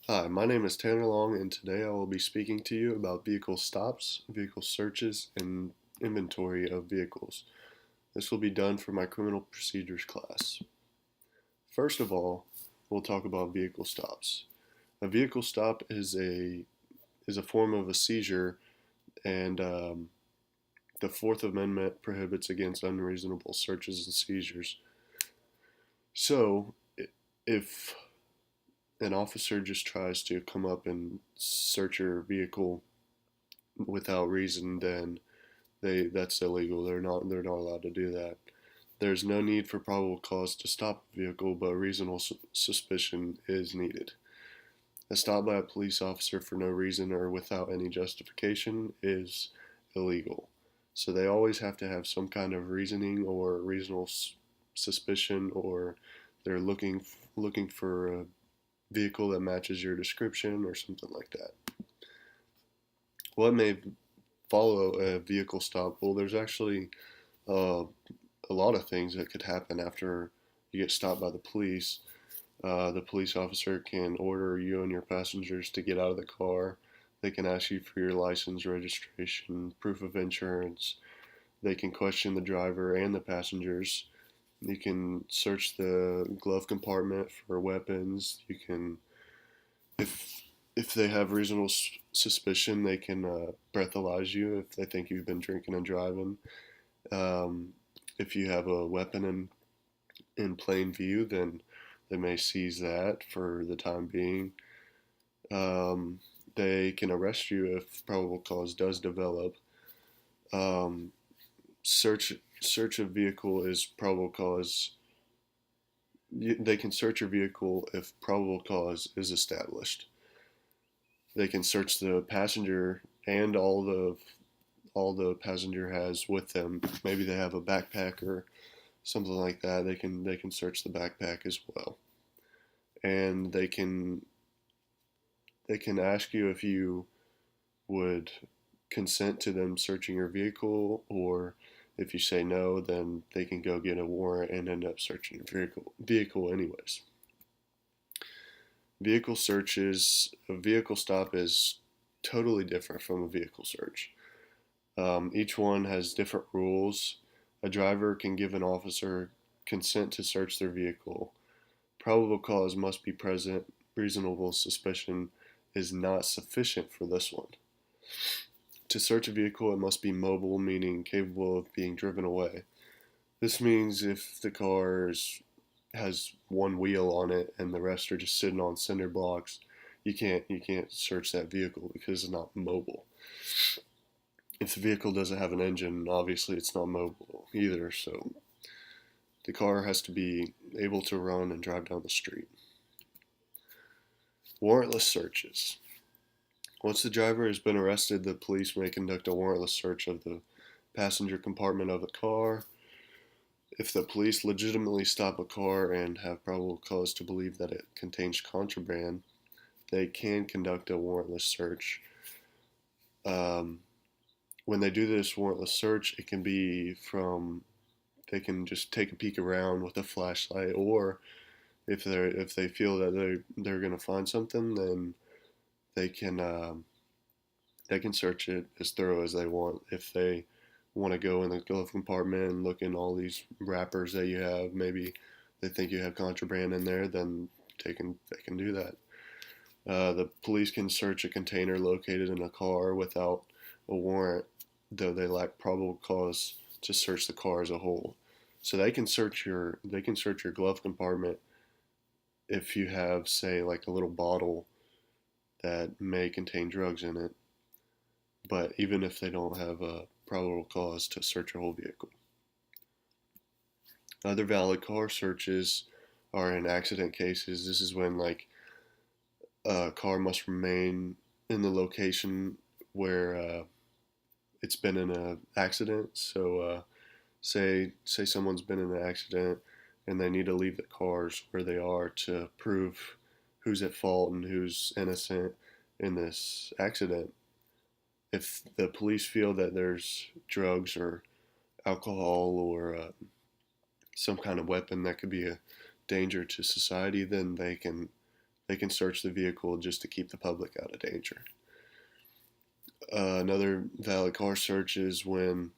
Hi, my name is Tanner Long, and today I will be speaking to you about vehicle stops, vehicle searches, and inventory of vehicles. This will be done for my criminal procedures class. First of all, we'll talk about vehicle stops. A vehicle stop is a form of a seizure, and the Fourth Amendment prohibits against unreasonable searches and seizures. So, if an officer just tries to come up and search your vehicle without reason, then that's illegal. They're not allowed to do that. There's no need for probable cause to stop a vehicle, but reasonable suspicion is needed. A stop by a police officer for no reason or without any justification is illegal. So they always have to have some kind of reasoning or reasonable suspicion, or they're looking for a vehicle that matches your description or something like that. What may follow a vehicle stop? Well, there's actually uh, a lot of things that could happen after you get stopped by the police. The police officer can order you and your passengers to get out of the car. They can ask you for your license, registration, proof of insurance. They can question the driver and the passengers. You can search the glove compartment for weapons. You can, if if they have reasonable suspicion, they can breathalyze you if they think you've been drinking and driving. Um, if you have a weapon in plain view, then they may seize that for the time being. Um, they can arrest you if probable cause does develop. Um, search a vehicle is probable cause. They can search your vehicle if probable cause is established. They can search the passenger and all the passenger has with them. Maybe they have a backpack or something like that. They can search the backpack as well, and they can ask you if you would consent to them searching your vehicle, or if you say no, then they can go get a warrant and end up searching your vehicle anyways. Vehicle searches, a vehicle stop is totally different from a vehicle search. Each one has different rules. A driver can give an officer consent to search their vehicle. Probable cause must be present. Reasonable suspicion is not sufficient for this one. To search a vehicle, it must be mobile, meaning capable of being driven away. This means if the has one wheel on it and the rest are just sitting on cinder blocks, you can't search that vehicle because it's not mobile. If the vehicle doesn't have an engine, obviously it's not mobile either. So the car has to be able to run and drive down the street. Warrantless searches. Once the driver has been arrested, the police may conduct a warrantless search of the passenger compartment of the car. If the police legitimately stop a car and have probable cause to believe that it contains contraband, they can conduct a warrantless search. Um, when they do this warrantless search, it can be from they can just take a peek around with a flashlight, or if they feel that they're gonna find something, then they can um, they can search it as thorough as they want. If they want to go in the glove compartment and look in all these wrappers that you have, maybe they think you have contraband in there, then they can do that. The police can search a container located in a car without a warrant, though they lack probable cause to search the car as a whole. So they can search your glove compartment if you have, say, like a little bottle that may contain drugs in it, but even if they don't have a probable cause to search your whole vehicle. Other valid car searches are in accident cases. This is when, like, a car must remain in the location where it's been in an accident. So say someone's been in an accident and they need to leave the cars where they are to prove who's at fault and who's innocent in this accident. If the police feel that there's drugs or alcohol or some kind of weapon that could be a danger to society, then they can they can search the vehicle just to keep the public out of danger. Another valid car search is when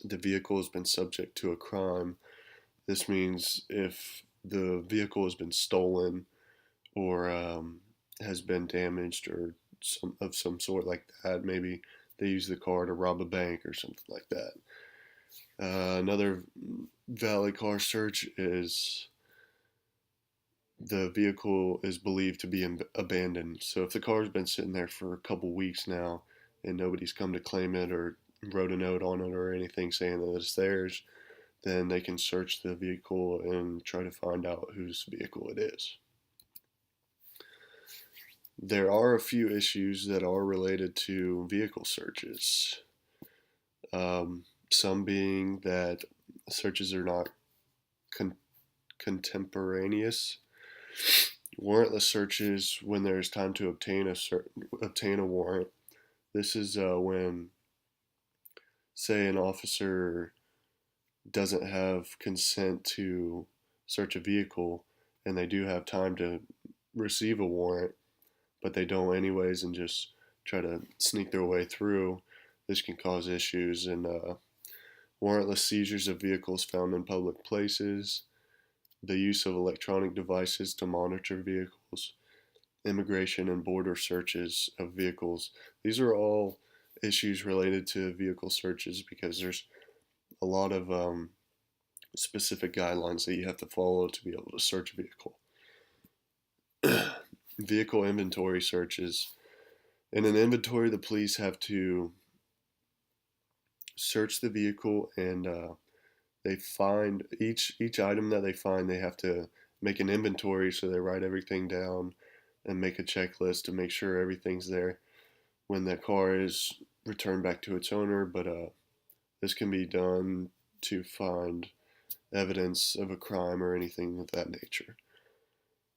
the vehicle has been subject to a crime. This means if the vehicle has been stolen or has been damaged or some sort like that. Maybe they use the car to rob a bank or something like that. Another valid car search is the vehicle is believed to be abandoned. So if the car's been sitting there for a couple weeks now and nobody's come to claim it or wrote a note on it or anything saying that it's theirs, then they can search the vehicle and try to find out whose vehicle it is. There are a few issues that are related to vehicle searches. Some being that searches are not contemporaneous. Warrantless searches when there's time to obtain a warrant. This is when, say, an officer doesn't have consent to search a vehicle and they do have time to receive a warrant, but they don't anyways and just try to sneak their way through. This can cause issues and warrantless seizures of vehicles found in public places, the use of electronic devices to monitor vehicles, immigration and border searches of vehicles. These are all issues related to vehicle searches because there's a lot of specific guidelines that you have to follow to be able to search a vehicle. Vehicle inventory searches. In an inventory, the police have to search the vehicle and they find each item that they find. They have to make an inventory, so they write everything down and make a checklist to make sure everything's there when the car is returned back to its owner. But this can be done to find evidence of a crime or anything of that nature.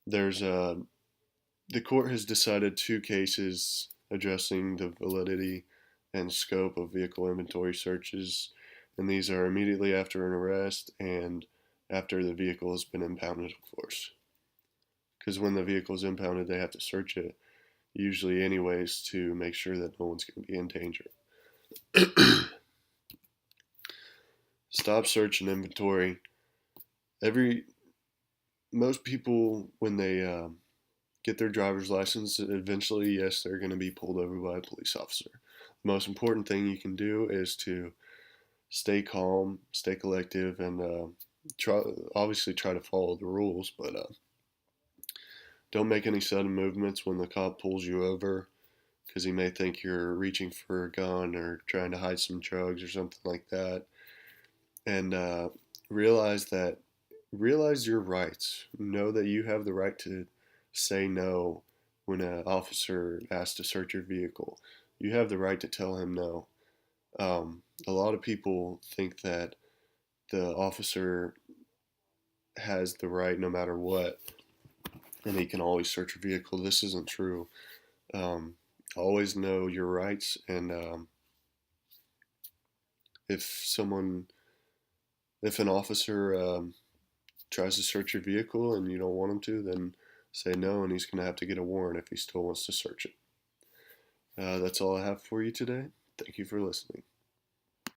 There's the court has decided 2 cases addressing the validity and scope of vehicle inventory searches, and these are immediately after an arrest and after the vehicle has been impounded, of course. Because when the vehicle is impounded, they have to search it, usually anyways, to make sure that no one's going to be in danger. Stop, search, and inventory. Most people, when they get their driver's license, eventually, yes, they're going to be pulled over by a police officer. The most important thing you can do is to stay calm, stay collective, and obviously try to follow the rules, but don't make any sudden movements when the cop pulls you over because he may think you're reaching for a gun or trying to hide some drugs or something like that. And realize your rights. Know that you have the right to say no when an officer asks to search your vehicle. You have the right to tell him no. A lot of people think that the officer has the right no matter what, and he can always search your vehicle. This isn't true. Always know your rights, and if an officer tries to search your vehicle and you don't want him to, then say no, and he's going to have to get a warrant if he still wants to search it. That's all I have for you today. Thank you for listening.